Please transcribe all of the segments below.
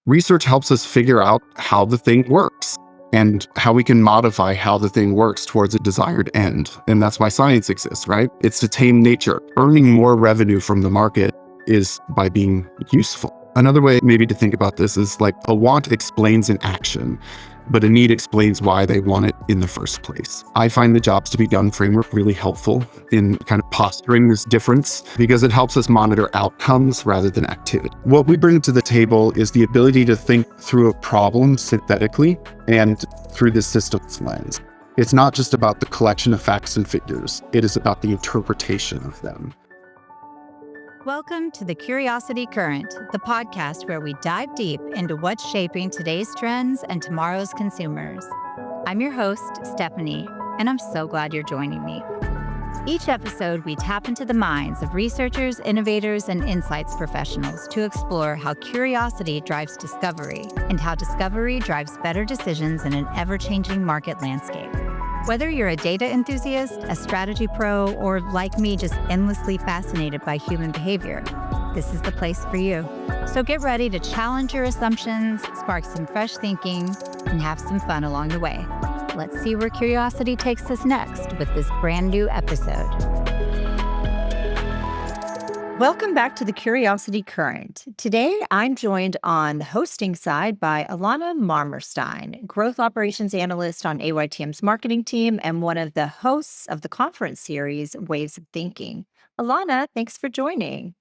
Research helps us figure out how the thing works and how we can modify how the thing works towards a desired end. And that's why science exists, right? It's to tame nature. Earning more revenue from the market is by being useful. Another way maybe to think about this is like a want explains an action, but a need explains why they want it in the first place. I find the jobs to be done framework really helpful in kind of posturing this difference because it helps us monitor outcomes rather than activity. What we bring to the table is the ability to think through a problem synthetically and through the systems lens. It's not just about the collection of facts and figures, it is about the interpretation of them. Welcome to the Curiosity Current, the podcast where we dive deep into what's shaping today's trends and tomorrow's consumers. I'm your host, Stephanie, and I'm so glad you're joining me. Each episode, we tap into the minds of researchers, innovators, and insights professionals to explore how curiosity drives discovery and how discovery drives better decisions in an ever-changing market landscape. Whether you're a data enthusiast, a strategy pro, or like me, just endlessly fascinated by human behavior, this is the place for you. So get ready to challenge your assumptions, spark some fresh thinking, and have some fun along the way. Let's see where curiosity takes us next with this brand new episode. Welcome back to the Curiosity Current. Today, I'm joined on the hosting side by Alana Marmerstein, Growth Operations Analyst on AYTM's marketing team and one of the hosts of the conference series, Waves of Thinking. Alana, thanks for joining.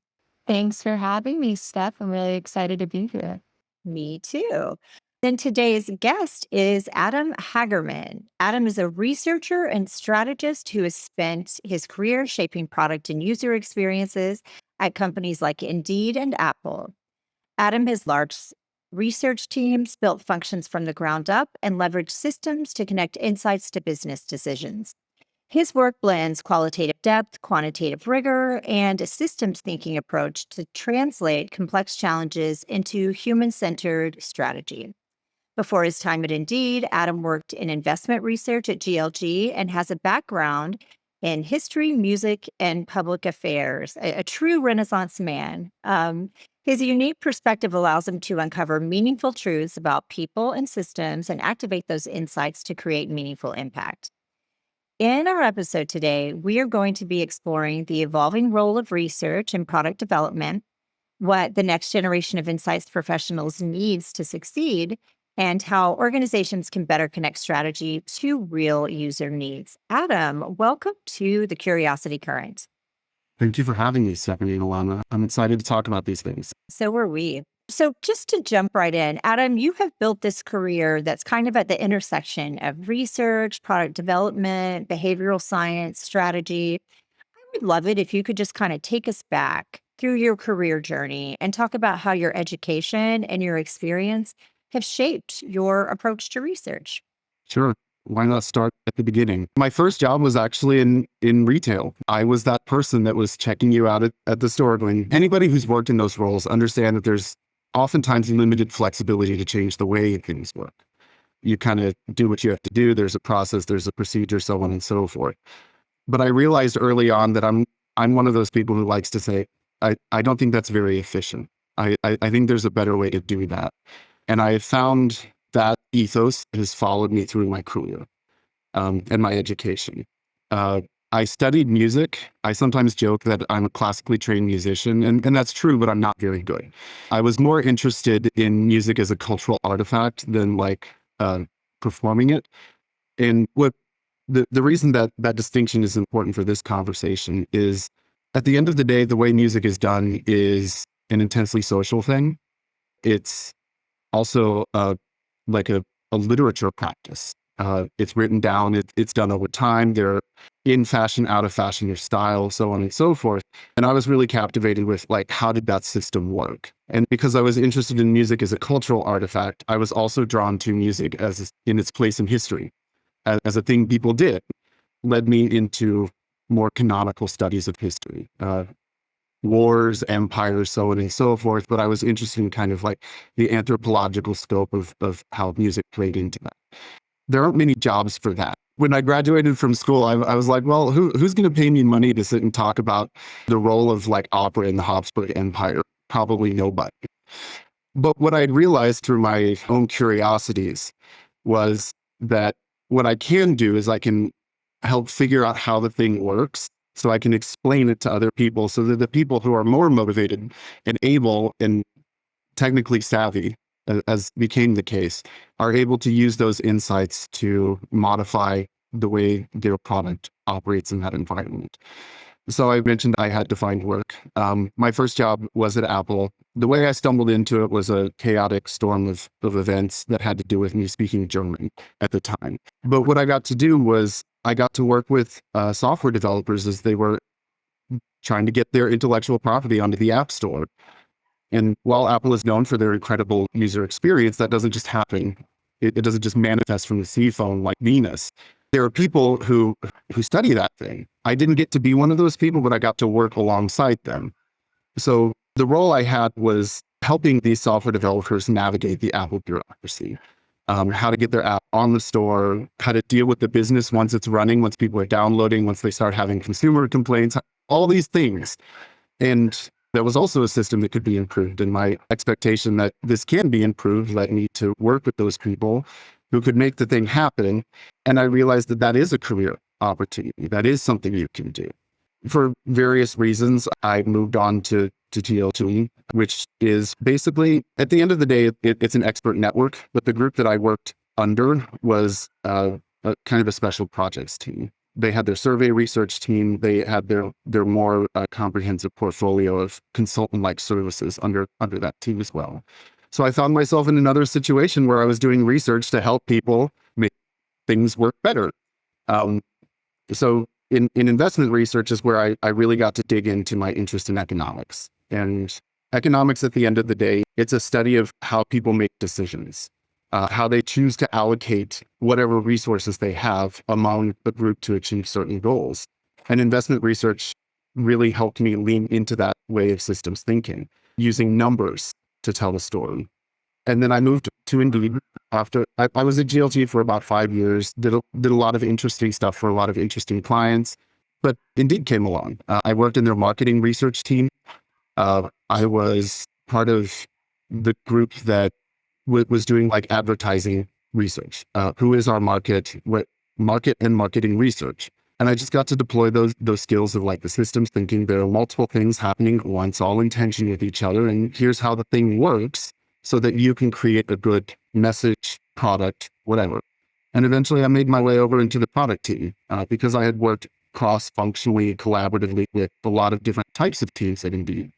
Thanks for having me, Steph. I'm really excited to be here. Me too. Then today's guest is Adam Hagerman. Adam is a researcher and strategist who has spent his career shaping product and user experiences at companies like Indeed and Apple. Adam has large research teams, built functions from the ground up, and leveraged systems to connect insights to business decisions. His work blends qualitative depth, quantitative rigor, and a systems thinking approach to translate complex challenges into human-centered strategy. Before his time at Indeed, Adam worked in investment research at GLG and has a background in history, music, and public affairs, a true Renaissance man. His unique perspective allows him to uncover meaningful truths about people and systems and activate those insights to create meaningful impact. In our episode today, we are going to be exploring the evolving role of research and product development, what the next generation of insights professionals needs to succeed, and how organizations can better connect strategy to real user needs. Adam, welcome to the Curiosity Current. Thank you for having me, Stephanie and Alana. I'm excited to talk about these things. So are we. So just to jump right in, Adam, you have built this career that's kind of at the intersection of research, product development, behavioral science, strategy. I would love it if you could just kind of take us back through your career journey and talk about how your education and your experience have shaped your approach to research. Sure. Why not start at the beginning? My first job was actually in retail. I was that person that was checking you out at the store going, anybody who's worked in those roles understand that there's oftentimes limited flexibility to change the way things work. You kind of do what you have to do. There's a process, there's a procedure, so on and so forth. But I realized early on that I'm one of those people who likes to say, I don't think that's very efficient. I think there's a better way to do that. And I have found that ethos has followed me through my career and my education. I studied music. I sometimes joke that I'm a classically trained musician, and that's true, but I'm not very good. I was more interested in music as a cultural artifact than performing it. And what the reason that distinction is important for this conversation is at the end of the day, the way music is done is an intensely social thing. It's also like a literature practice. It's written down, it's done over time. They're in fashion, out of fashion, your style, so on and so forth. And I was really captivated with how did that system work? And because I was interested in music as a cultural artifact, I was also drawn to music as in its place in history, as a thing people did, led me into more canonical studies of history. Wars, empires, so on and so forth. But I was interested in kind of the anthropological scope of how music played into that. There aren't many jobs for that. When I graduated from school, I was like, well, who's going to pay me money to sit and talk about the role of opera in the Habsburg Empire? Probably nobody. But what I realized through my own curiosities was that what I can do is I can help figure out how the thing works so I can explain it to other people so that the people who are more motivated and able and technically savvy, as became the case, are able to use those insights to modify the way their product operates in that environment. So I mentioned I had to find work. My first job was at Apple. The way I stumbled into it was a chaotic storm of events that had to do with me speaking German at the time. But what I got to do was I got to work with software developers as they were trying to get their intellectual property onto the App Store. And while Apple is known for their incredible user experience, that doesn't just happen. It doesn't just manifest from the C phone like Venus. There are people who study that thing. I didn't get to be one of those people, but I got to work alongside them. So the role I had was helping these software developers navigate the Apple bureaucracy, how to get their app on the store, how to deal with the business once it's running, once people are downloading, once they start having consumer complaints, all these things. And there was also a system that could be improved. And my expectation that this can be improved led me to work with those people who could make the thing happen. And I realized that that is a career opportunity. That is something you can do. For various reasons, I moved on to TL2E, which is basically, at the end of the day, it's an expert network. But the group that I worked under was a kind of a special projects team. They had their survey research team. They had their more comprehensive portfolio of consultant-like services under that team as well. So I found myself in another situation where I was doing research to help people make things work better. So in investment research is where I really got to dig into my interest in economics. And economics, at the end of the day, it's a study of how people make decisions, how they choose to allocate whatever resources they have among the group to achieve certain goals. And investment research really helped me lean into that way of systems thinking, using numbers to tell the story. And then I moved to Indeed after I was at GLG for about 5 years, did a lot of interesting stuff for a lot of interesting clients. But Indeed came along. I worked in their marketing research team. I was part of the group that was doing like advertising research. Who is our market? What market and marketing research? And I just got to deploy those skills of like the systems thinking. There are multiple things happening at once, all in tension with each other. And here's how the thing works so that you can create a good message, product, whatever. And eventually I made my way over into the product team because I had worked cross-functionally, collaboratively with a lot of different types of teams at Indeed.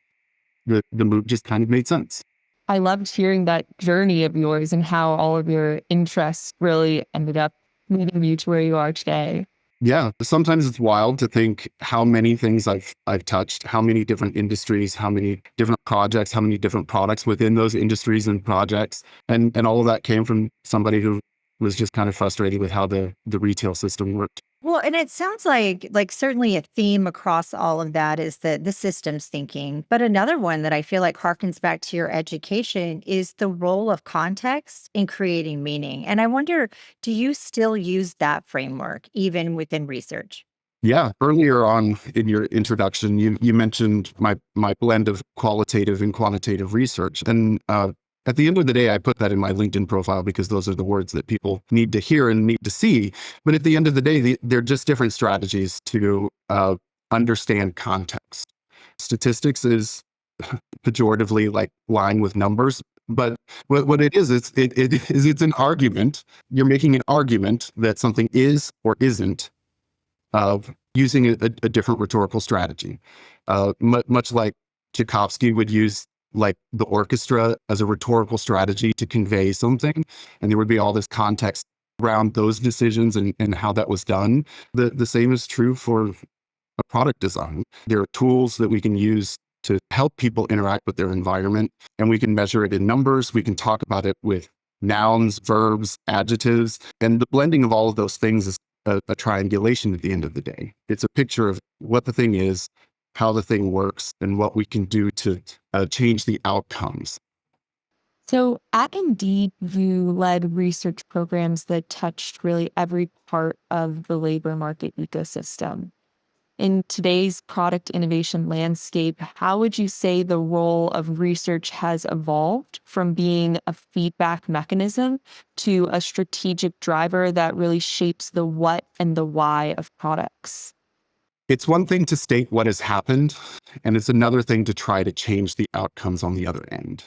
The move just kind of made sense. I loved hearing that journey of yours and how all of your interests really ended up leading you to where you are today. Yeah, sometimes it's wild to think how many things I've touched, how many different industries, how many different projects, how many different products within those industries and projects. And all of that came from somebody who was just kind of frustrated with how the retail system worked. Well, and it sounds like certainly a theme across all of that is the systems thinking. But another one that I feel like harkens back to your education is the role of context in creating meaning. And I wonder, do you still use that framework even within research? Yeah, earlier on in your introduction, you mentioned my blend of qualitative and quantitative research. And at the end of the day, I put that in my LinkedIn profile because those are the words that people need to hear and need to see. But at the end of the day, they're just different strategies to understand context. Statistics is pejoratively like lying with numbers. But what it is, it's an argument. You're making an argument that something is or isn't of using a different rhetorical strategy. Much like Tchaikovsky would use like the orchestra as a rhetorical strategy to convey something. And there would be all this context around those decisions and how that was done. The same is true for a product design. There are tools that we can use to help people interact with their environment, and we can measure it in numbers. We can talk about it with nouns, verbs, adjectives, and the blending of all of those things is a triangulation at the end of the day. It's a picture of what the thing is, how the thing works, and what we can do to change the outcomes. So at Indeed, you led research programs that touched really every part of the labor market ecosystem. In today's product innovation landscape, how would you say the role of research has evolved from being a feedback mechanism to a strategic driver that really shapes the what and the why of products? It's one thing to state what has happened, and it's another thing to try to change the outcomes on the other end.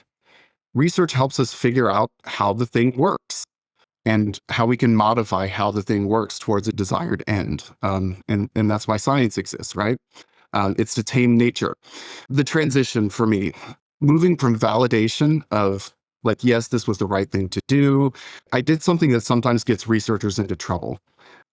Research helps us figure out how the thing works and how we can modify how the thing works towards a desired end. And that's why science exists, right? It's to tame nature. The transition for me, moving from validation of like, yes, this was the right thing to do. I did something that sometimes gets researchers into trouble.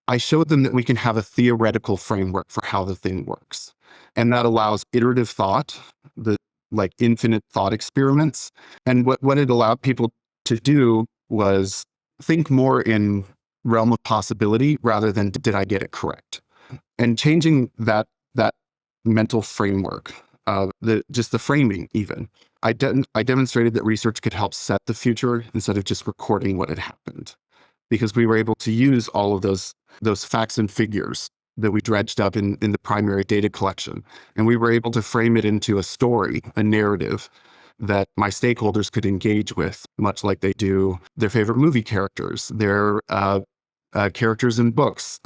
I showed them that we can have a theoretical framework for how the thing works. And that allows iterative thought, the like infinite thought experiments. And what it allowed people to do was think more in realm of possibility rather than did I get it correct? And changing that mental framework, just the framing even. I demonstrated that research could help set the future instead of just recording what had happened, because we were able to use all of those facts and figures that we dredged up in the primary data collection. And we were able to frame it into a story, a narrative that my stakeholders could engage with, much like they do their favorite movie characters, their characters in books,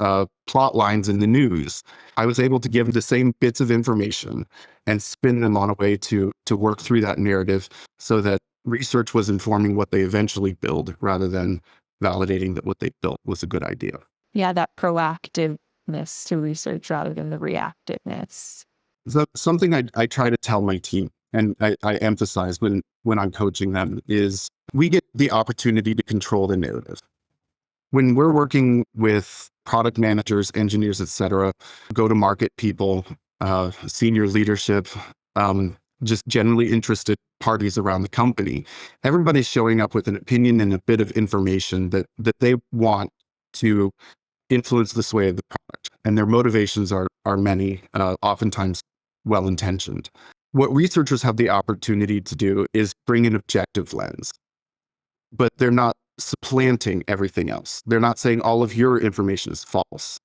plot lines in the news. I was able to give the same bits of information and spin them on a way to work through that narrative so that research was informing what they eventually build rather than validating that what they built was a good idea. Yeah, that proactiveness to research rather than the reactiveness. So something I try to tell my team, and I emphasize when I'm coaching them, is we get the opportunity to control the narrative. When we're working with product managers, engineers, et cetera, go-to-market people, senior leadership, just generally interested parties around the company, everybody's showing up with an opinion and a bit of information that they want to influence the sway of the product. And their motivations are many, oftentimes well-intentioned. What researchers have the opportunity to do is bring an objective lens, but they're not supplanting everything else. They're not saying all of your information is false.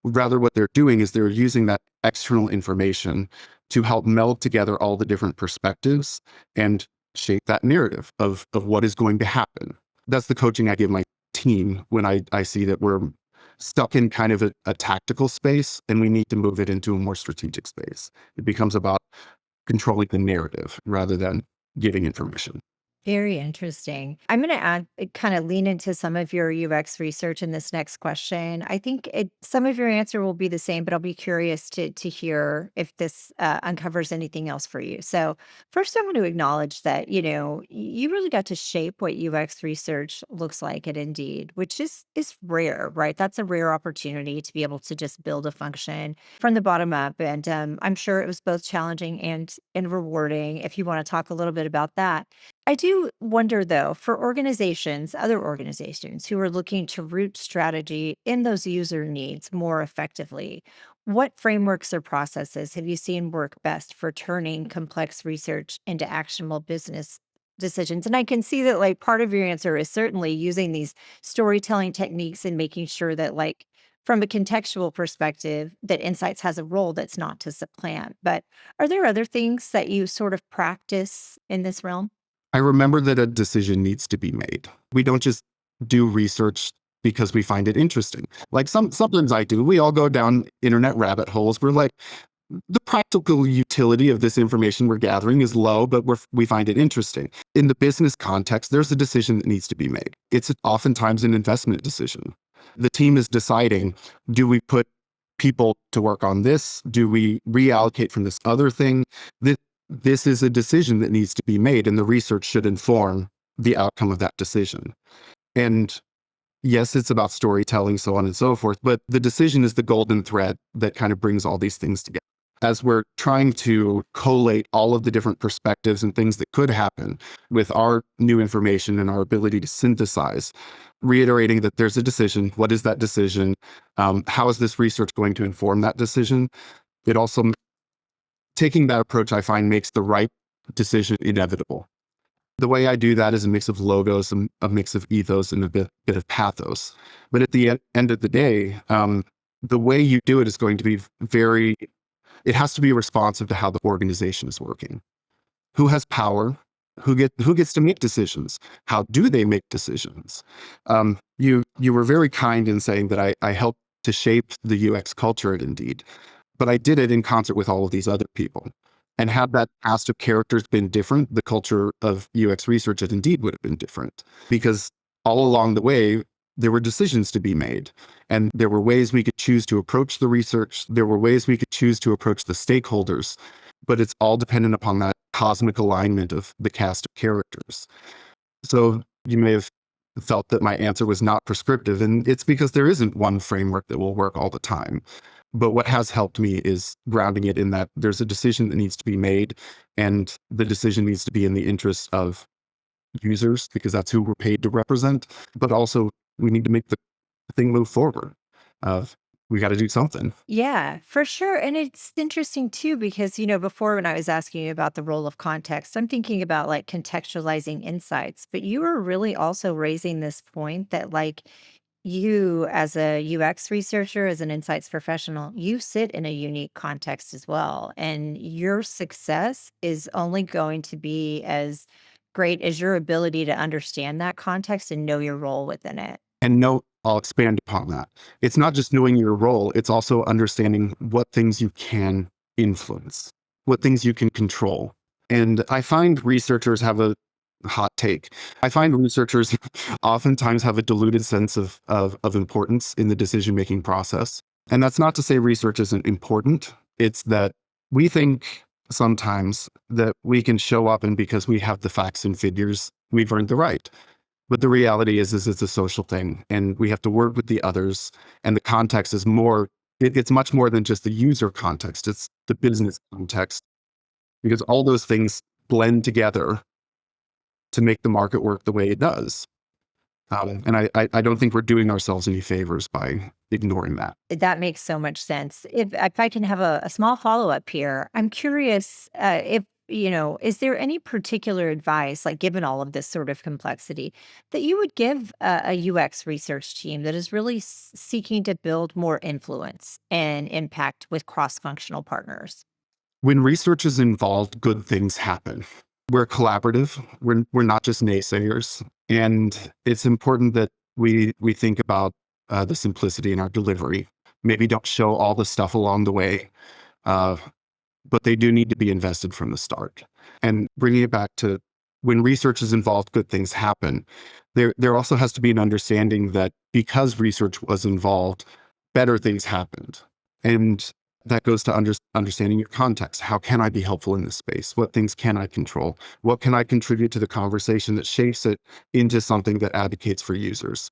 Rather, what they're doing is they're using that external information to help meld together all the different perspectives and shape that narrative of what is going to happen. That's the coaching I give my team when I see that we're stuck in kind of a tactical space and we need to move it into a more strategic space. It becomes about controlling the narrative rather than giving information. Very interesting. I'm going to add, kind of lean into some of your UX research in this next question. I think some of your answer will be the same, but I'll be curious to hear if this uncovers anything else for you. So, first, I want to acknowledge that you really got to shape what UX research looks like at Indeed, which is rare, right? That's a rare opportunity to be able to just build a function from the bottom up, and I'm sure it was both challenging and rewarding. If you want to talk a little bit about that. I do wonder, though, for other organizations who are looking to root strategy in those user needs more effectively, what frameworks or processes have you seen work best for turning complex research into actionable business decisions? And I can see that, like, part of your answer is certainly using these storytelling techniques and making sure that, like, from a contextual perspective, that insights has a role that's not to supplant. But are there other things that you sort of practice in this realm? I remember that a decision needs to be made. We don't just do research because we find it interesting. Like sometimes I do. We all go down internet rabbit holes. We're like, the practical utility of this information we're gathering is low, but we find it interesting. In the business context, there's a decision that needs to be made. It's oftentimes an investment decision. The team is deciding, do we put people to work on this? Do we reallocate from this other thing? This is a decision that needs to be made, and the research should inform the outcome of that decision. And yes, it's about storytelling, so on and so forth, but the decision is the golden thread that kind of brings all these things together. As we're trying to collate all of the different perspectives and things that could happen with our new information and our ability to synthesize, reiterating that there's a decision. What is that decision? How is this research going to inform that decision? It also, taking that approach, I find, makes the right decision inevitable. The way I do that is a mix of logos, a mix of ethos, and a bit of pathos. But at the end of the day, the way you do it is going to be it has to be responsive to how the organization is working. Who has power? Who gets to make decisions? How do they make decisions? You were very kind in saying that I helped to shape the UX culture at Indeed, but I did it in concert with all of these other people. And had that cast of characters been different, the culture of UX research at Indeed would have been different, because all along the way, there were decisions to be made. And there were ways we could choose to approach the research. There were ways we could choose to approach the stakeholders, but it's all dependent upon that cosmic alignment of the cast of characters. So you may have felt that my answer was not prescriptive, and it's because there isn't one framework that will work all the time. But what has helped me is grounding it in that there's a decision that needs to be made, and the decision needs to be in the interest of users, because that's who we're paid to represent. But also, we need to make the thing move forward. We got to do something. Yeah, for sure. And it's interesting too, because, before when I was asking you about the role of context, I'm thinking about like contextualizing insights, but you were really also raising this point that like you as a UX researcher, as an insights professional, you sit in a unique context as well. And your success is only going to be as great as your ability to understand that context and know your role within it. And no, I'll expand upon that. It's not just knowing your role, it's also understanding what things you can influence, what things you can control. And I find researchers have a hot take. I find researchers oftentimes have a diluted sense of importance in the decision-making process. And that's not to say research isn't important. It's that we think sometimes that we can show up and because we have the facts and figures, we've earned the right. But the reality is it's a social thing, and we have to work with the others. And the context is it's much more than just the user context. It's the business context, because all those things blend together to make the market work the way it does. And I don't think we're doing ourselves any favors by ignoring that. That makes so much sense. If I can have a small follow-up here, I'm curious, if, is there any particular advice, like given all of this sort of complexity, that you would give a UX research team that is really seeking to build more influence and impact with cross-functional partners? When research is involved, good things happen. We're collaborative. We're not just naysayers. And it's important that we think about the simplicity in our delivery. Maybe don't show all the stuff along the way, but they do need to be invested from the start. And bringing it back to when research is involved, good things happen. There also has to be an understanding that because research was involved, better things happened. And that goes to understanding your context. How can I be helpful in this space? What things can I control? What can I contribute to the conversation that shapes it into something that advocates for users?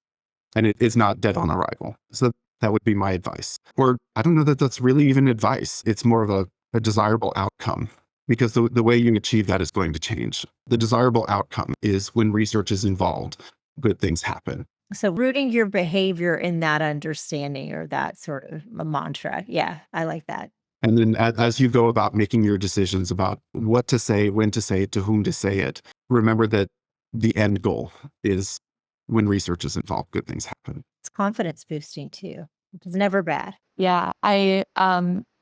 And it is not dead on arrival. So that would be my advice. Or I don't know that that's really even advice. It's more of a desirable outcome, because the way you achieve that is going to change. The desirable outcome is when research is involved, good things happen. So rooting your behavior in that understanding or that sort of a mantra. Yeah, I like that. And then as you go about making your decisions about what to say, when to say it, to whom to say it, remember that the end goal is when research is involved, good things happen. It's confidence boosting too, which is never bad. Yeah, I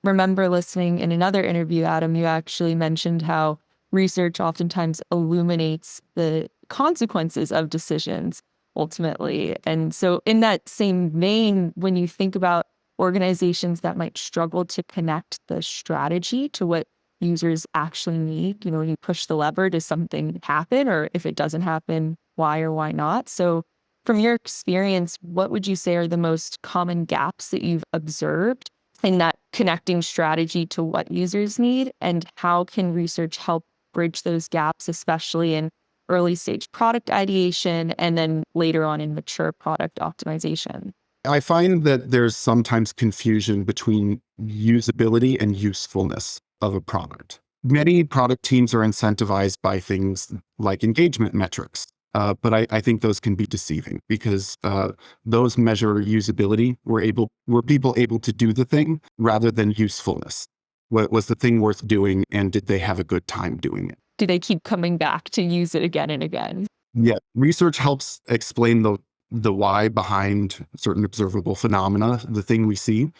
remember listening in another interview, Adam, you actually mentioned how research oftentimes illuminates the consequences of decisions ultimately. And so in that same vein, when you think about organizations that might struggle to connect the strategy to what users actually need, when you push the lever, does something happen? Or if it doesn't happen, why or why not? So from your experience, what would you say are the most common gaps that you've observed in that connecting strategy to what users need? And how can research help bridge those gaps, especially in early stage product ideation and then later on in mature product optimization? I find that there's sometimes confusion between usability and usefulness of a product. Many product teams are incentivized by things like engagement metrics. But I think those can be deceiving, because those measure usability. Were people able to do the thing rather than usefulness? Was the thing worth doing, and did they have a good time doing it? Do they keep coming back to use it again and again? Yeah, research helps explain the why behind certain observable phenomena, the thing we see.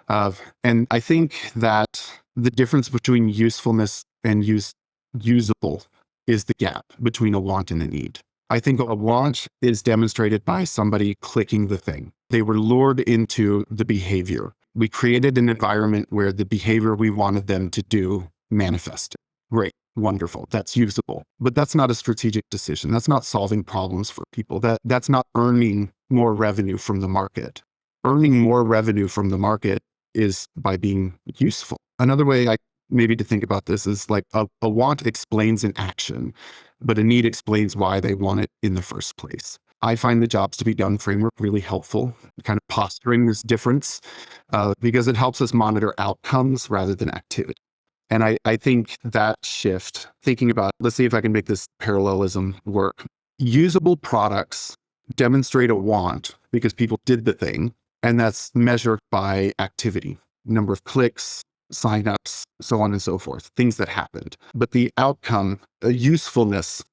And I think that the difference between usefulness and usable is the gap between a want and a need. I think a want is demonstrated by somebody clicking the thing. They were lured into the behavior. We created an environment where the behavior we wanted them to do manifested. Great, wonderful, that's usable. But that's not a strategic decision. That's not solving problems for people. That's not earning more revenue from the market. Earning more revenue from the market is by being useful. Another way maybe to think about this is like a want explains an action, but a need explains why they want it in the first place. I find the jobs to be done framework really helpful, kind of posturing this difference, because it helps us monitor outcomes rather than activity. And I think that shift, thinking about, let's see if I can make this parallelism work. Usable products demonstrate a want because people did the thing, and that's measured by activity, number of clicks, signups, so on and so forth, things that happened. But the outcome, usefulness,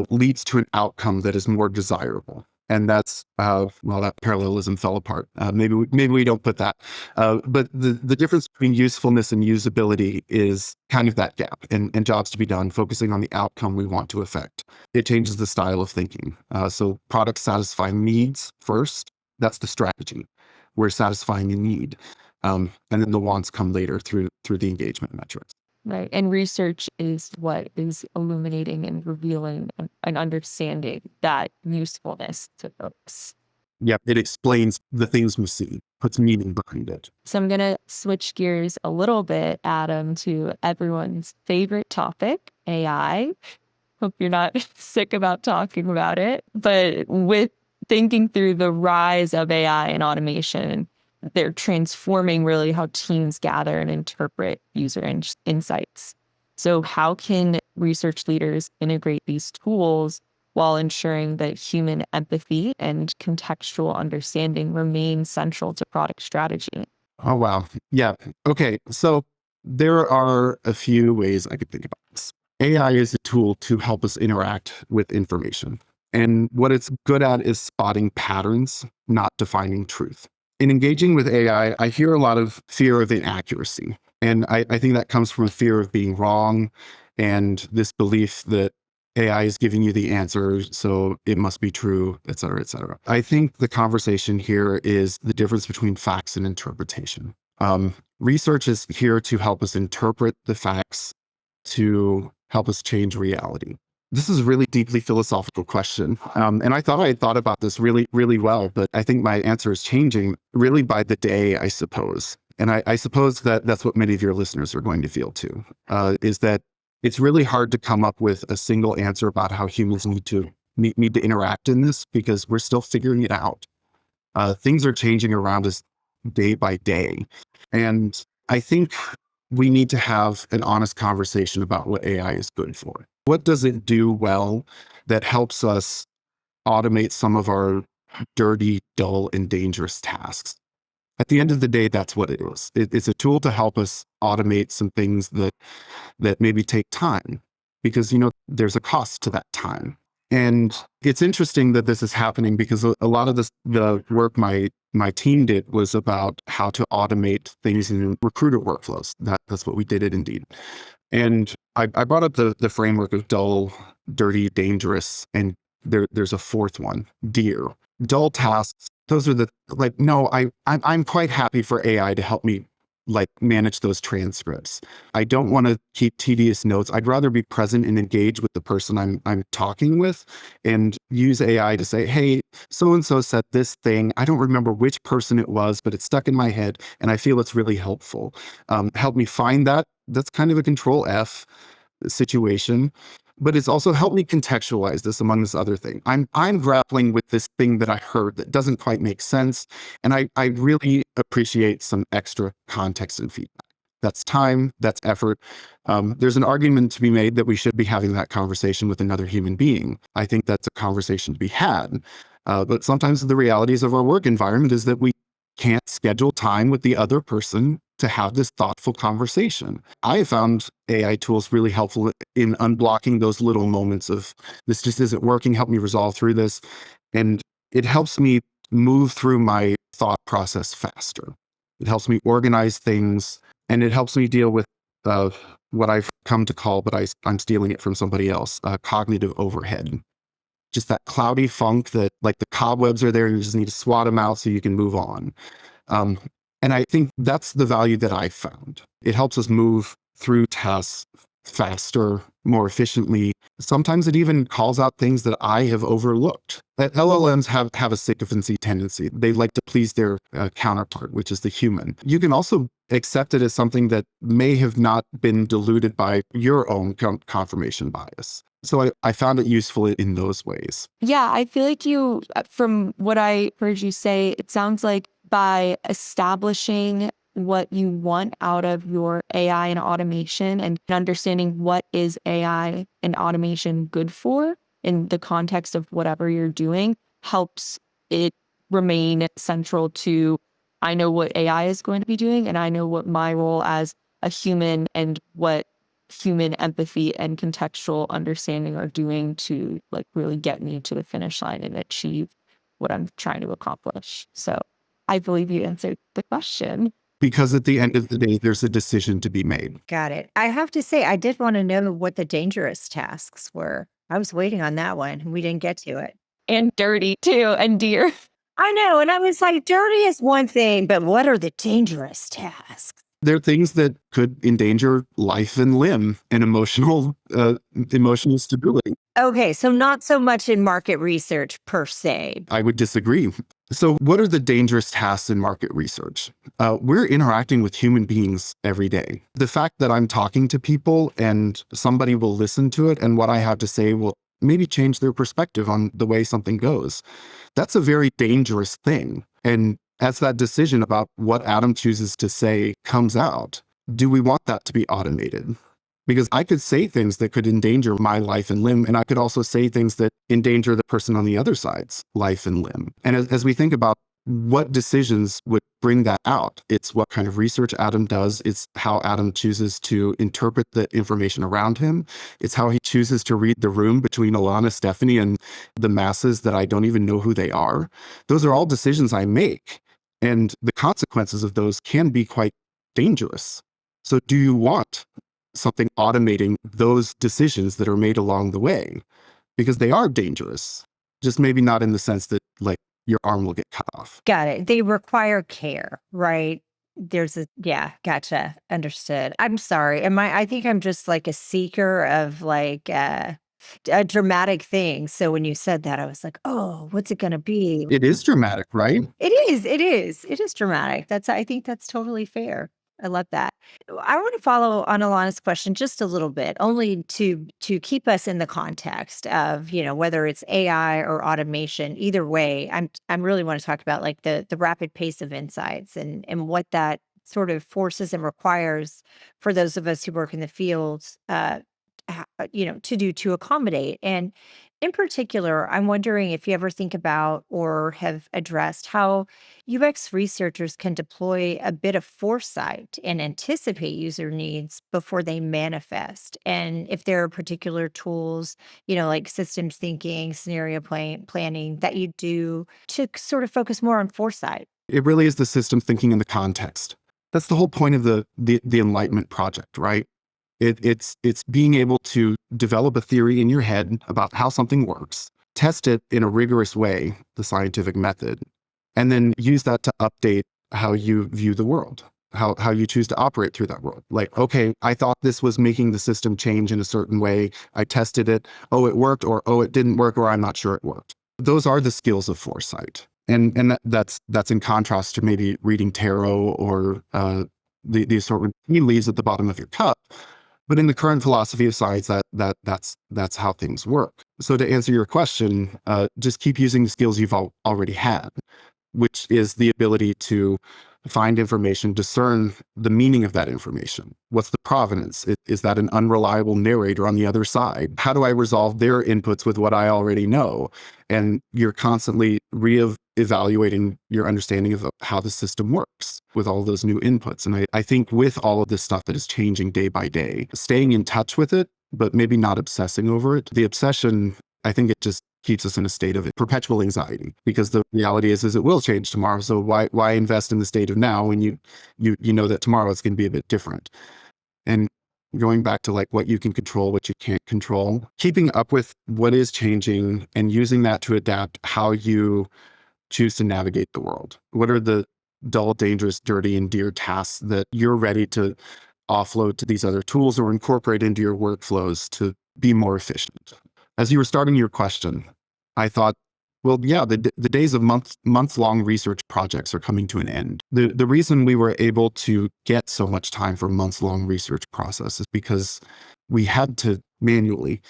leads to an outcome that is more desirable. And that's, that parallelism fell apart. Maybe we don't put that. But the difference between usefulness and usability is kind of that gap, and jobs to be done, focusing on the outcome we want to affect. It changes the style of thinking. So products satisfy needs first. That's the strategy. We're satisfying a need. And then the wants come later through the engagement metrics. Right. And research is what is illuminating and revealing and understanding that usefulness to folks. Yeah, it explains the things we see, puts meaning behind it. So I'm going to switch gears a little bit, Adam, to everyone's favorite topic, AI. Hope you're not sick about talking about it. But with thinking through the rise of AI and automation, they're transforming really how teams gather and interpret user insights. So how can research leaders integrate these tools while ensuring that human empathy and contextual understanding remain central to product strategy? Oh, wow. Yeah. Okay. So there are a few ways I could think about this. AI is a tool to help us interact with information. And what it's good at is spotting patterns, not defining truth. In engaging with AI, I hear a lot of fear of inaccuracy. And I think that comes from a fear of being wrong and this belief that AI is giving you the answer, so it must be true, et cetera, et cetera. I think the conversation here is the difference between facts and interpretation. Research is here to help us interpret the facts, to help us change reality. This is a really deeply philosophical question. And I thought I had thought about this really, really well, but I think my answer is changing really by the day, I suppose. And I suppose that that's what many of your listeners are going to feel too, is that it's really hard to come up with a single answer about how humans need to interact in this, because we're still figuring it out. Things are changing around us day by day. And I think we need to have an honest conversation about what AI is good for. What does it do well that helps us automate some of our dirty, dull, and dangerous tasks? At the end of the day, that's what it is. It's a tool to help us automate some things that maybe take time, because, there's a cost to that time. And it's interesting that this is happening because a lot of the work my team did was about how to automate things in recruiter workflows. That's what we did at Indeed. And I brought up the framework of dull, dirty, dangerous, and there's a fourth one, dear. Dull tasks, those are I'm quite happy for AI to help me manage those transcripts. I don't want to keep tedious notes. I'd rather be present and engage with the person I'm talking with, and use AI to say, hey, so-and-so said this thing. I don't remember which person it was, but it's stuck in my head and I feel it's really helpful. Help me find that. That's kind of a control F situation. But it's also helped me contextualize this among this other thing. I'm grappling with this thing that I heard that doesn't quite make sense. And I really appreciate some extra context and feedback. That's time, that's effort. There's an argument to be made that we should be having that conversation with another human being. I think that's a conversation to be had. But sometimes the realities of our work environment is that we can't schedule time with the other person to have this thoughtful conversation. I found AI tools really helpful in unblocking those little moments of, this just isn't working, help me resolve through this. And it helps me move through my thought process faster. It helps me organize things, and it helps me deal with what I've come to call, but I'm stealing it from somebody else, cognitive overhead. Just that cloudy funk that, like, the cobwebs are there, and you just need to swat them out so you can move on. Um, and I think that's the value that I found. It helps us move through tasks faster, more efficiently. Sometimes it even calls out things that I have overlooked. LLMs have a sycophancy tendency. They like to please their counterpart, which is the human. You can also accept it as something that may have not been diluted by your own confirmation bias. So I found it useful in those ways. Yeah, I feel like you, from what I heard you say, it sounds like by establishing what you want out of your AI and automation and understanding what is AI and automation good for in the context of whatever you're doing helps it remain central to, I know what AI is going to be doing, and I know what my role as a human and what human empathy and contextual understanding are doing to like really get me to the finish line and achieve what I'm trying to accomplish. So I believe you answered the question. Because at the end of the day, there's a decision to be made. Got it. I have to say, I did want to know what the dangerous tasks were. I was waiting on that one, and we didn't get to it. And dirty too, and dear. I know. And I was like, dirty is one thing, but what are the dangerous tasks? There are things that could endanger life and limb and emotional stability. Okay, so not so much in market research per se. I would disagree. So what are the dangerous tasks in market research? We're interacting with human beings every day. The fact that I'm talking to people and somebody will listen to it and what I have to say will maybe change their perspective on the way something goes, that's a very dangerous thing. And as that decision about what Adam chooses to say comes out, do we want that to be automated? Because I could say things that could endanger my life and limb, and I could also say things that endanger the person on the other side's life and limb. And as we think about what decisions would bring that out, it's what kind of research Adam does. It's how Adam chooses to interpret the information around him. It's how he chooses to read the room between Alana, Stephanie, and the masses that I don't even know who they are. Those are all decisions I make. And the consequences of those can be quite dangerous. So do you want something automating those decisions that are made along the way? Because they are dangerous, just maybe not in the sense that, like, your arm will get cut off. Got it. They require care, right? Yeah, gotcha. Understood. I'm sorry. I think I'm just like a seeker of like a dramatic thing. So when you said that, I was like, oh, what's it going to be? It is dramatic, right? It is. It is. It is dramatic. I think that's totally fair. I love that. I want to follow on Alana's question just a little bit, only to keep us in the context of, whether it's AI or automation. Either way, I'm really want to talk about like the rapid pace of insights and what that sort of forces and requires for those of us who work in the field, to do to accommodate. And in particular, I'm wondering if you ever think about or have addressed how UX researchers can deploy a bit of foresight and anticipate user needs before they manifest. And if there are particular tools, like systems thinking, scenario planning that you do to sort of focus more on foresight. It really is the system thinking in the context. That's the whole point of the Enlightenment project, right? It's being able to develop a theory in your head about how something works, test it in a rigorous way, the scientific method, and then use that to update how you view the world, how you choose to operate through that world. Like, okay, I thought this was making the system change in a certain way. I tested it. Oh, it worked, or oh, it didn't work, or I'm not sure it worked. Those are the skills of foresight. And that's in contrast to maybe reading tarot or the assortment of tea leaves at the bottom of your cup. But in the current philosophy of science, that's how things work. So to answer your question, just keep using the skills you've already had, which is the ability to find information, discern the meaning of that information. What's the provenance? Is that an unreliable narrator on the other side? How do I resolve their inputs with what I already know? And you're constantly evaluating your understanding of how the system works with all those new inputs. And I think with all of this stuff that is changing day by day, staying in touch with it, but maybe not obsessing over it. The obsession, I think it just keeps us in a state of perpetual anxiety, because the reality is it will change tomorrow. So why invest in the state of now when you know that tomorrow it's going to be a bit different? And going back to like what you can control, what you can't control, keeping up with what is changing and using that to adapt how you choose to navigate the world. What are the dull, dangerous, dirty, and dear tasks that you're ready to offload to these other tools or incorporate into your workflows to be more efficient? As you were starting your question, I thought, well, yeah, the days of month-long research projects are coming to an end. The reason we were able to get so much time for months-long research process is because we had to manually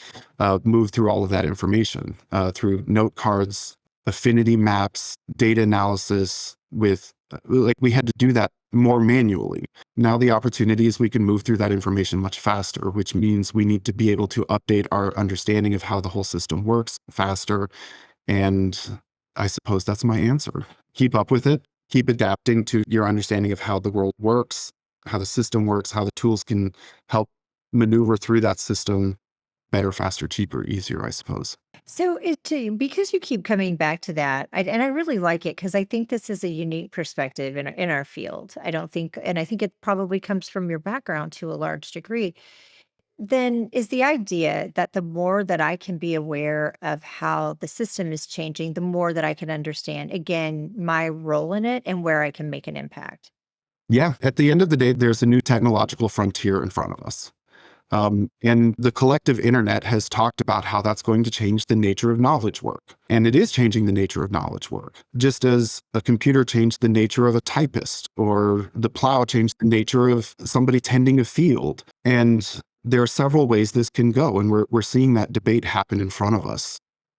move through all of that information through note cards, affinity maps, data analysis with like we had to do that more manually. Now the opportunity is we can move through that information much faster, which means we need to be able to update our understanding of how the whole system works faster. And I suppose that's my answer. Keep up with it, keep adapting to your understanding of how the world works, how the system works, how the tools can help maneuver through that system better, faster, cheaper, easier, I suppose. So because you keep coming back to that, and I really like it because I think this is a unique perspective in our field. I don't think, and I think it probably comes from your background to a large degree. Then is the idea that the more that I can be aware of how the system is changing, the more that I can understand again my role in it and where I can make an impact. Yeah, at the end of the day, there's a new technological frontier in front of us. And the collective internet has talked about how that's going to change the nature of knowledge work. And it is changing the nature of knowledge work, just as a computer changed the nature of a typist, or the plow changed the nature of somebody tending a field. And there are several ways this can go. And we're seeing that debate happen in front of us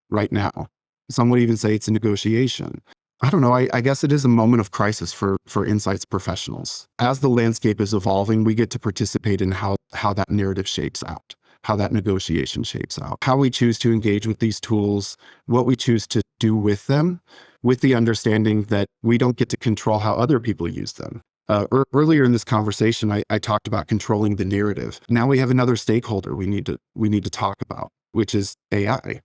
right now. Some would even say it's a negotiation. I don't know. I guess it is a moment of crisis for insights professionals. As the landscape is evolving, we get to participate in how that narrative shapes out, how that negotiation shapes out, how we choose to engage with these tools, what we choose to do with them, with the understanding that we don't get to control how other people use them. Earlier in this conversation, I talked about controlling the narrative. Now we have another stakeholder we need to talk about, which is AI.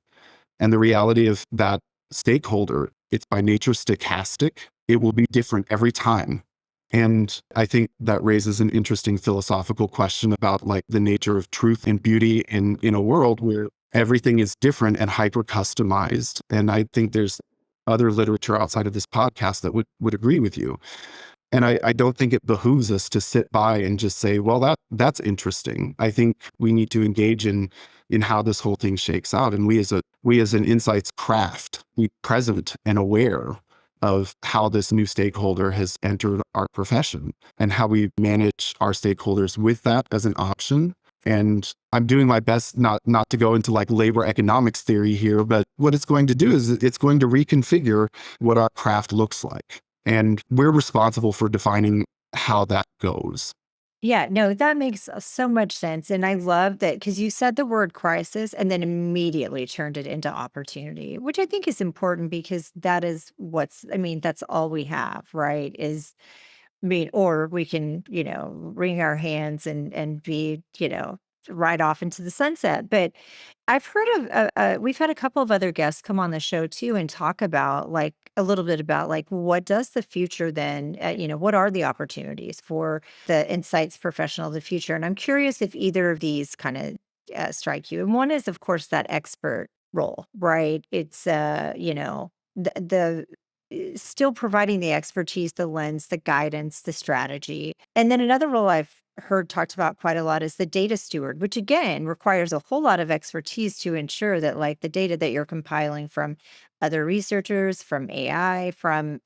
And the reality of that stakeholder, it's by nature stochastic. It will be different every time. And I think that raises an interesting philosophical question about like the nature of truth and beauty in a world where everything is different and hyper customized. And I think there's other literature outside of this podcast that would agree with you. And I don't think it behooves us to sit by and just say, well, that's interesting. I think we need to engage in how this whole thing shakes out. And we as an insights craft, be present and aware of how this new stakeholder has entered our profession and how we manage our stakeholders with that as an option. And I'm doing my best not to go into like labor economics theory here, but what it's going to do is it's going to reconfigure what our craft looks like. And we're responsible for defining how that goes. Yeah, no, that makes so much sense. And I love that because you said the word crisis and then immediately turned it into opportunity, which I think is important because that is I mean, that's all we have, right? Or we can, wring our hands and be, right off into the sunset. But I've heard of, we've had a couple of other guests come on the show too and talk about like a little bit about like what does the future then, what are the opportunities for the insights professional of the future? And I'm curious if either of these kind of strike you. And one is, of course, that expert role, right? It's, the still providing the expertise, the lens, the guidance, the strategy. And then another role I've heard talked about quite a lot is the data steward, which again requires a whole lot of expertise to ensure that like the data that you're compiling from other researchers, from AI, from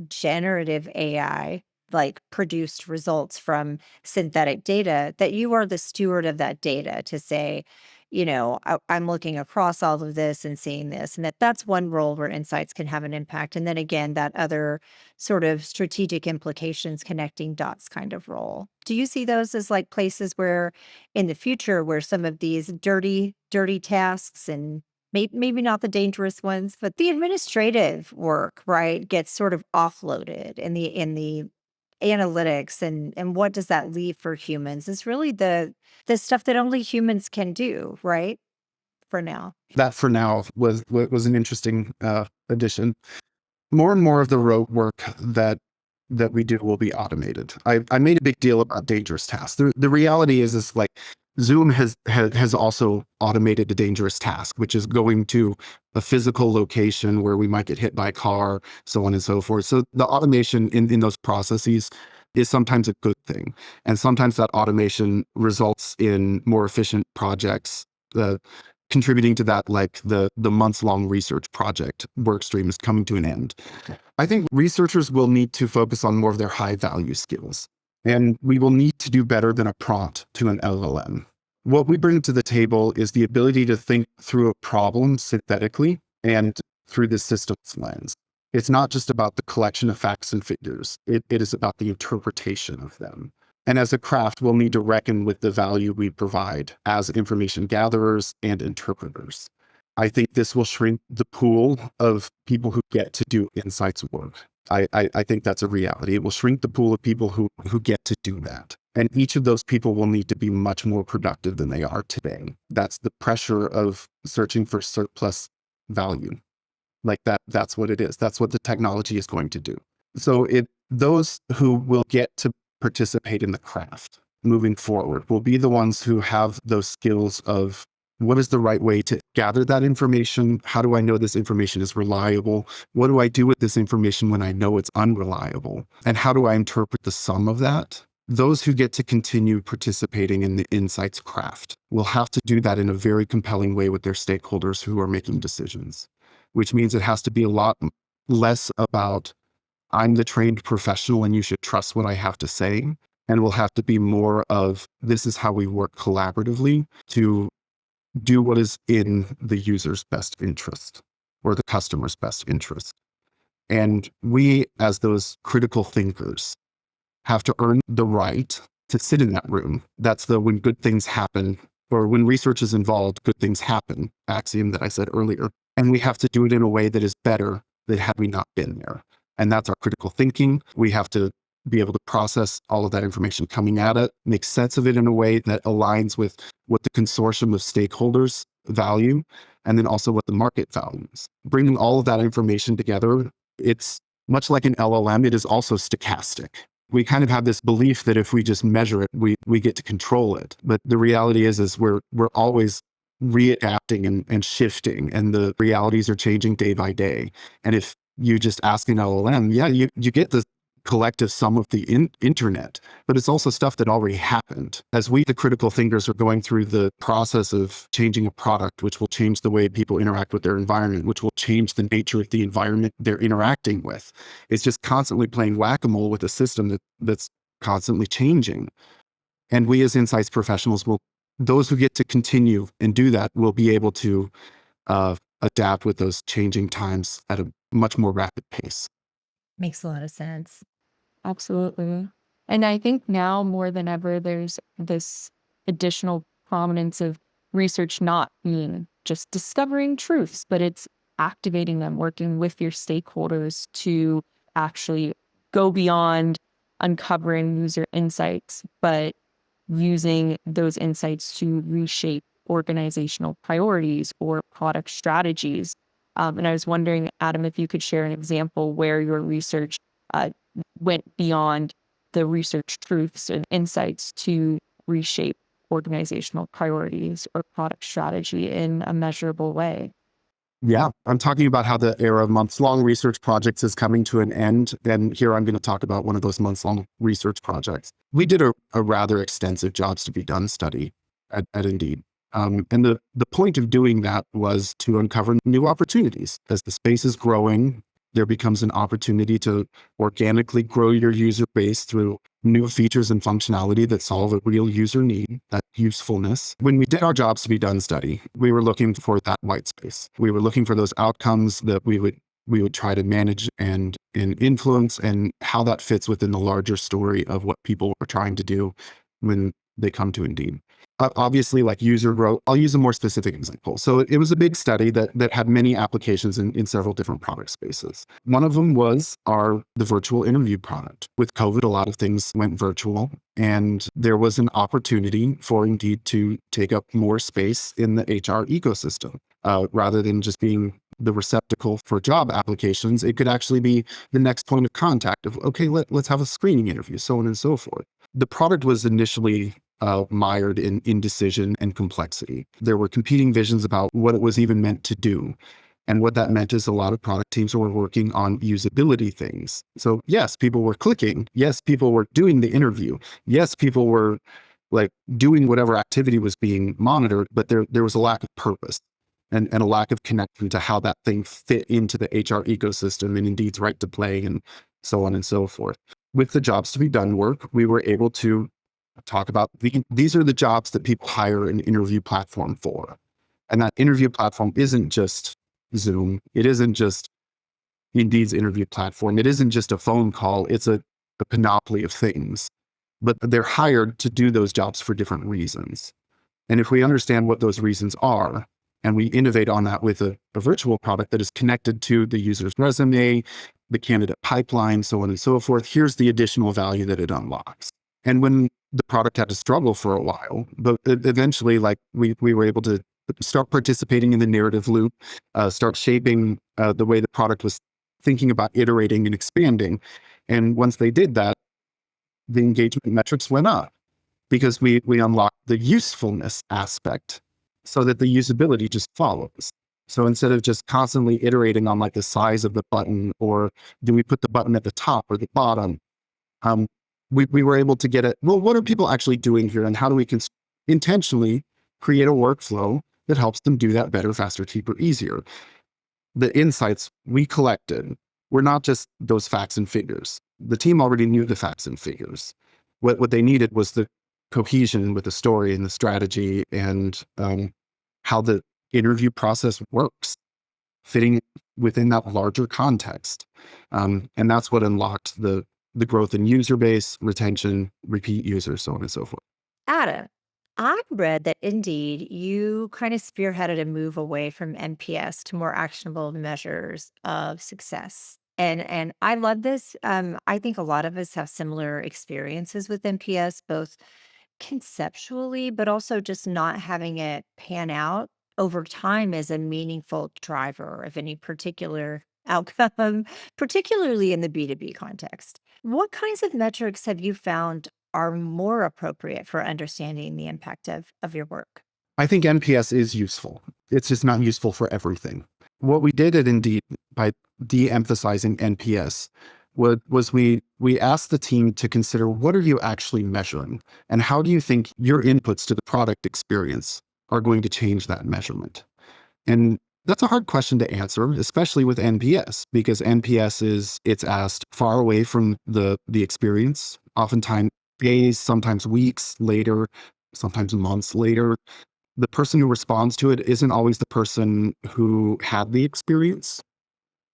generative AI, like produced results from synthetic data, that you are the steward of that data to say, I'm looking across all of this and seeing this, and that's one role where insights can have an impact. And then again, that other sort of strategic implications, connecting dots kind of role. Do you see those as like places where in the future, where some of these dirty tasks and maybe not the dangerous ones, but the administrative work, right, gets sort of offloaded in the analytics and what does that leave for humans is really the stuff that only humans can do, right? for now? That for now was an interesting addition. More and more of the rote work that we do will be automated. I made a big deal about dangerous tasks. The reality is like Zoom has also automated a dangerous task, which is going to a physical location where we might get hit by a car, so on and so forth. So the automation in those processes is sometimes a good thing. And sometimes that automation results in more efficient projects, contributing to that, like the months-long research project work stream is coming to an end. I think researchers will need to focus on more of their high-value skills, and we will need to do better than a prompt to an LLM. What we bring to the table is the ability to think through a problem synthetically and through the systems lens. It's not just about the collection of facts and figures. It is about the interpretation of them. And as a craft, we'll need to reckon with the value we provide as information gatherers and interpreters. I think this will shrink the pool of people who get to do insights work. I think that's a reality. It will shrink the pool of people who get to do that. And each of those people will need to be much more productive than they are today. That's the pressure of searching for surplus value. Like that's what it is. That's what the technology is going to do. So those who will get to participate in the craft moving forward will be the ones who have those skills of what is the right way to gather that information? How do I know this information is reliable? What do I do with this information when I know it's unreliable? And how do I interpret the sum of that? Those who get to continue participating in the insights craft will have to do that in a very compelling way with their stakeholders who are making decisions, which means it has to be a lot less about I'm the trained professional and you should trust what I have to say. And will have to be more of this is how we work collaboratively to do what is in the user's best interest or the customer's best interest. And we, as those critical thinkers, have to earn the right to sit in that room. That's the when good things happen, or when research is involved, good things happen axiom that I said earlier. And we have to do it in a way that is better than had we not been there. And that's our critical thinking. We have to be able to process all of that information coming at it, make sense of it in a way that aligns with what the consortium of stakeholders value, and then also what the market values. Bringing all of that information together, it's much like an LLM, it is also stochastic. We kind of have this belief that if we just measure it, we get to control it. But the reality is we're always readapting and shifting, and the realities are changing day by day. And if you just ask an LLM, yeah, you get the collective sum of the internet, but it's also stuff that already happened. As we, the critical thinkers, are going through the process of changing a product, which will change the way people interact with their environment, which will change the nature of the environment they're interacting with. It's just constantly playing whack-a-mole with a system that's constantly changing. And we as insights professionals those who get to continue and do that will be able to adapt with those changing times at a much more rapid pace. Makes a lot of sense. Absolutely. And I think now more than ever, there's this additional prominence of research not being just discovering truths, but it's activating them, working with your stakeholders to actually go beyond uncovering user insights, but using those insights to reshape organizational priorities or product strategies. And I was wondering, Adam, if you could share an example where your research went beyond the research truths and insights to reshape organizational priorities or product strategy in a measurable way. Yeah, I'm talking about how the era of months-long research projects is coming to an end. And here I'm going to talk about one of those months-long research projects. We did a rather extensive jobs to be done study at Indeed. And the point of doing that was to uncover new opportunities. As the space is growing, there becomes an opportunity to organically grow your user base through new features and functionality that solve a real user need, that usefulness. When we did our jobs to be done study, we were looking for that white space. We were looking for those outcomes that we would try to manage and influence, and how that fits within the larger story of what people are trying to do when they come to Indeed. Obviously, like user growth, I'll use a more specific example. So it was a big study that had many applications in several different product spaces. One of them was the virtual interview product. With COVID, a lot of things went virtual, and there was an opportunity for Indeed to take up more space in the HR ecosystem. Rather than just being the receptacle for job applications, it could actually be the next point of contact of, okay, let's have a screening interview, so on and so forth. The product was initially mired in indecision and complexity. There were competing visions about what it was even meant to do. And what that meant is a lot of product teams were working on usability things. So yes, people were clicking. Yes, people were doing the interview. Yes, people were like doing whatever activity was being monitored, but there was a lack of purpose and a lack of connection to how that thing fit into the HR ecosystem and Indeed's right to play and so on and so forth. With the jobs to be done work, we were able to talk about these are the jobs that people hire an interview platform for. And that interview platform isn't just Zoom. It isn't just Indeed's interview platform. It isn't just a phone call. It's a panoply of things. But they're hired to do those jobs for different reasons. And if we understand what those reasons are, and we innovate on that with a virtual product that is connected to the user's resume, the candidate pipeline, so on and so forth, here's the additional value that it unlocks. And when the product had to struggle for a while, but eventually, like we were able to start participating in the narrative loop, start shaping the way the product was thinking about iterating and expanding. And once they did that, the engagement metrics went up because we unlocked the usefulness aspect so that the usability just follows. So instead of just constantly iterating on like the size of the button, or do we put the button at the top or the bottom, we were able to get it. Well, what are people actually doing here, and how do we intentionally create a workflow that helps them do that better, faster, cheaper, easier? The insights we collected were not just those facts and figures. The team already knew the facts and figures. What they needed was the cohesion with the story and the strategy and how the interview process works, fitting within that larger context. And that's what unlocked the growth in user base, retention, repeat users, so on and so forth. Adam, I read that Indeed, you kind of spearheaded a move away from NPS to more actionable measures of success. And I love this. I think a lot of us have similar experiences with NPS, both conceptually, but also just not having it pan out over time as a meaningful driver of any particular outcome, particularly in the B2B context. What kinds of metrics have you found are more appropriate for understanding the impact of your work? I think NPS is useful. It's just not useful for everything. What we did at Indeed by de-emphasizing NPS was we asked the team to consider, what are you actually measuring? And how do you think your inputs to the product experience are going to change that measurement? And that's a hard question to answer, especially with NPS, because NPS it's asked far away from the experience, oftentimes days, sometimes weeks later, sometimes months later. The person who responds to it isn't always the person who had the experience.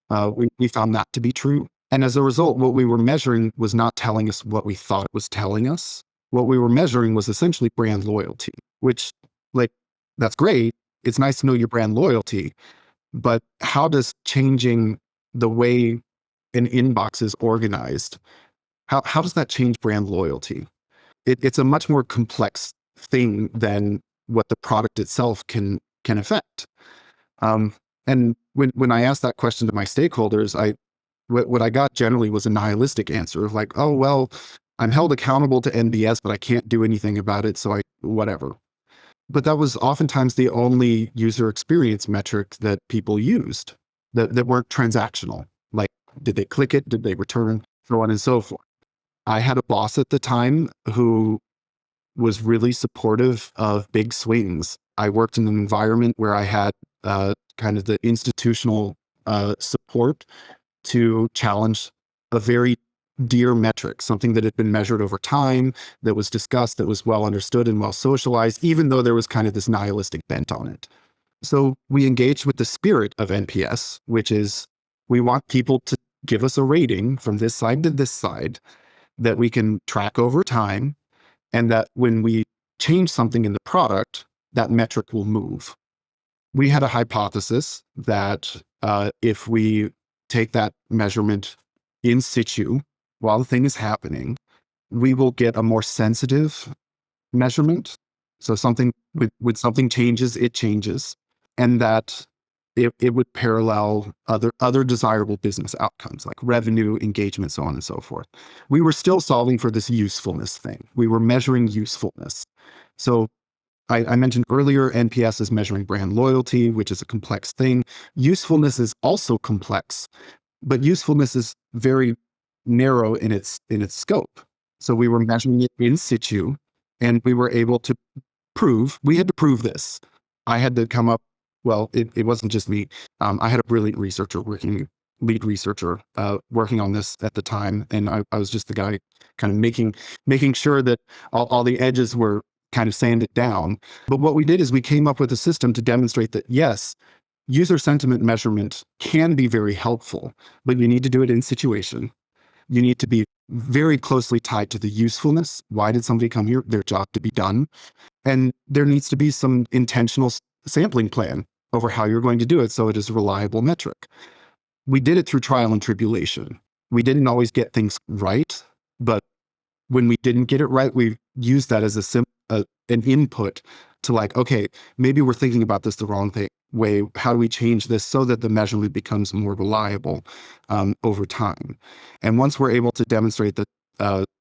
We found that to be true. And as a result, what we were measuring was not telling us what we thought it was telling us. What we were measuring was essentially brand loyalty, which, like, that's great. It's nice to know your brand loyalty, but how does changing the way an inbox is organized, how does that change brand loyalty? It's a much more complex thing than what the product itself can affect. And when I asked that question to my stakeholders, what I got generally was a nihilistic answer of like, oh, well, I'm held accountable to NBS, but I can't do anything about it. So whatever. But that was oftentimes the only user experience metric that people used that weren't transactional. Like, did they click it? Did they return? So on and so forth. I had a boss at the time who was really supportive of big swings. I worked in an environment where I had kind of the institutional support to challenge a very dear metric, something that had been measured over time, that was discussed, that was well understood and well socialized, even though there was kind of this nihilistic bent on it. So we engaged with the spirit of NPS, which is we want people to give us a rating from this side to this side that we can track over time, and that when we change something in the product, that metric will move. We had a hypothesis that if we take that measurement in situ while the thing is happening, we will get a more sensitive measurement. So something when something changes, it changes, and that it would parallel other desirable business outcomes like revenue, engagement, so on and so forth. We were still solving for this usefulness thing. We were measuring usefulness. So I mentioned earlier, NPS is measuring brand loyalty, which is a complex thing. Usefulness is also complex, but usefulness is very narrow in its scope. So we were measuring it in situ, and we were able to we had to prove this. I had to come up, well, it wasn't just me. I had a brilliant lead researcher working on this at the time. And I was just the guy kind of making sure that all the edges were kind of sanded down. But what we did is we came up with a system to demonstrate that, yes, user sentiment measurement can be very helpful, but you need to do it in situation. You need to be very closely tied to the usefulness. Why did somebody come here? Their job to be done. And there needs to be some intentional sampling plan over how you're going to do it so it is a reliable metric. We did it through trial and tribulation. We didn't always get things right, but when we didn't get it right, we used that as an input to like, okay, maybe we're thinking about this the wrong way. How do we change this so that the measurement becomes more reliable over time? And once we're able to demonstrate that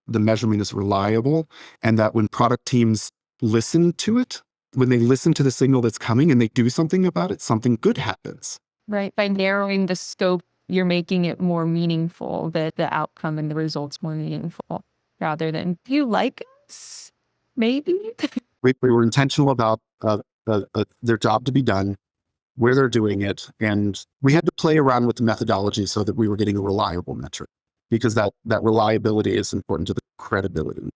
the measurement is reliable and that when product teams listen to it, when they listen to the signal that's coming and they do something about it, something good happens. Right. By narrowing the scope, you're making it more meaningful, that the outcome and the results more meaningful rather than, do you like us? Maybe. We were intentional about their job to be done, where they're doing it. And we had to play around with the methodology so that we were getting a reliable metric, because that reliability is important to the credibility.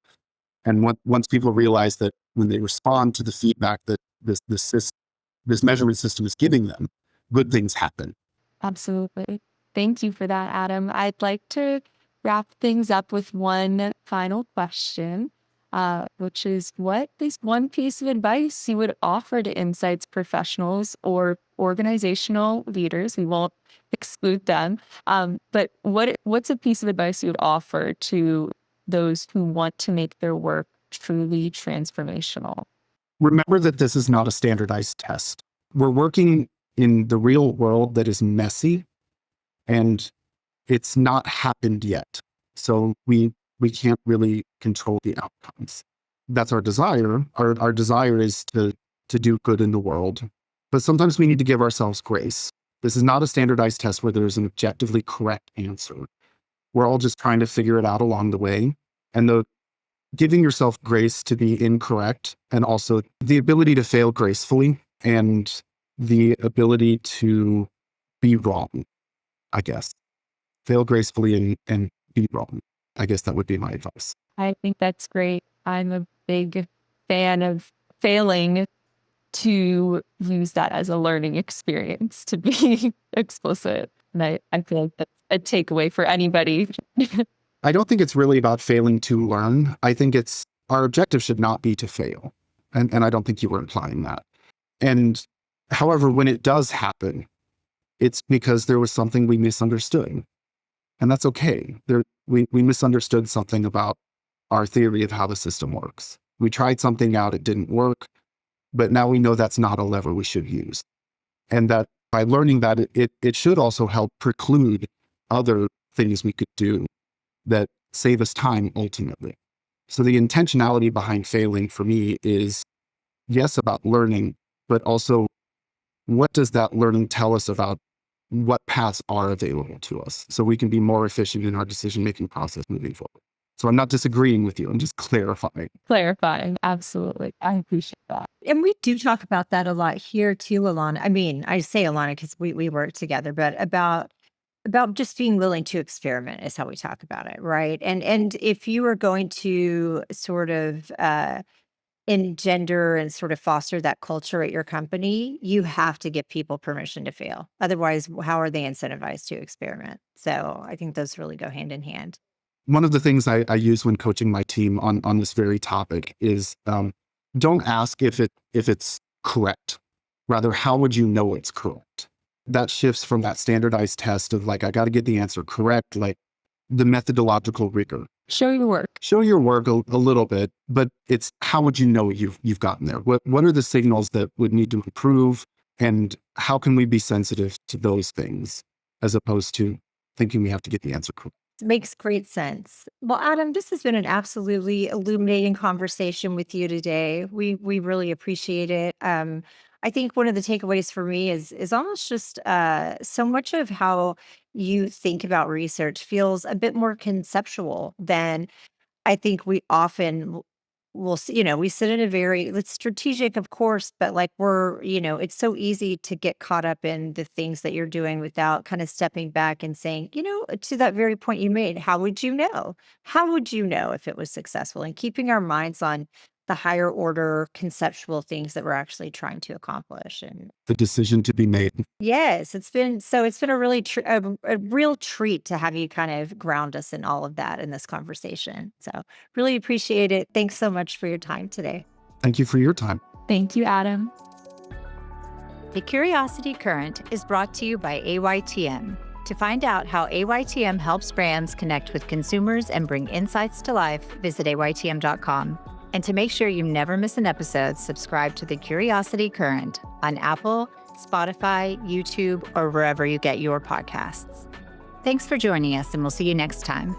And once people realize that when they respond to the feedback that this measurement system is giving them, good things happen. Absolutely. Thank you for that, Adam. I'd like to wrap things up with one final question, which is, what is one piece of advice you would offer to insights professionals or organizational leaders? We won't exclude them. But what's a piece of advice you would offer to those who want to make their work truly transformational? Remember that this is not a standardized test. We're working in the real world that is messy, and it's not happened yet. So we can't really control the outcomes. That's our desire. Our desire is to do good in the world. But sometimes we need to give ourselves grace. This is not a standardized test where there's an objectively correct answer. We're all just trying to figure it out along the way. And the giving yourself grace to be incorrect, and also the ability to fail gracefully, and the ability to be wrong, I guess. Fail gracefully and be wrong. I guess that would be my advice. I think that's great. I'm a big fan of failing, to use that as a learning experience, to be explicit. And I feel like that's a takeaway for anybody. I don't think it's really about failing to learn. I think our objective should not be to fail. And I don't think you were implying that. And however, when it does happen, it's because there was something we misunderstood. And that's okay. We misunderstood something about our theory of how the system works. We tried something out, it didn't work, but now we know that's not a lever we should use. And that by learning that, it should also help preclude other things we could do that save us time ultimately. So the intentionality behind failing for me is, yes, about learning, but also what does that learning tell us about what paths are available to us so we can be more efficient in our decision-making process moving forward. So I'm not disagreeing with you. I'm just clarifying. Clarifying. Absolutely. I appreciate that. And we do talk about that a lot here too, Alana. I mean, I say Alana because we work together, but about just being willing to experiment is how we talk about it, right? And if you are going to sort of engender and sort of foster that culture at your company, you have to give people permission to fail. Otherwise, how are they incentivized to experiment? So I think those really go hand in hand. One of the things I use when coaching my team on this very topic is don't ask if it's correct. Rather, how would you know it's correct? That shifts from that standardized test of like, I got to get the answer correct, like the methodological rigor. Show your work. Show your work a little bit, but it's how would you know you've gotten there? What are the signals that would need to improve, and how can we be sensitive to those things as opposed to thinking we have to get the answer correct? Makes great sense. Well, Adam, this has been an absolutely illuminating conversation with you today. We really appreciate it. I think one of the takeaways for me is almost just so much of how you think about research feels a bit more conceptual than I think we often will see, we sit in a very, it's strategic, of course, but like it's so easy to get caught up in the things that you're doing without kind of stepping back and saying, to that very point you made, how would you know? How would you know if it was successful? And keeping our minds on the higher order conceptual things that we're actually trying to accomplish. And The decision to be made. yes, it's been a really a real treat to have you kind of ground us in all of that in this conversation. So really appreciate it. Thanks so much for your time today. Thank you for your time. Thank you, Adam. The Curiosity Current is brought to you by AYTM. To find out how AYTM helps brands connect with consumers and bring insights to life, visit AYTM.com. And to make sure you never miss an episode, subscribe to the Curiosity Current on Apple, Spotify, YouTube, or wherever you get your podcasts. Thanks for joining us, and we'll see you next time.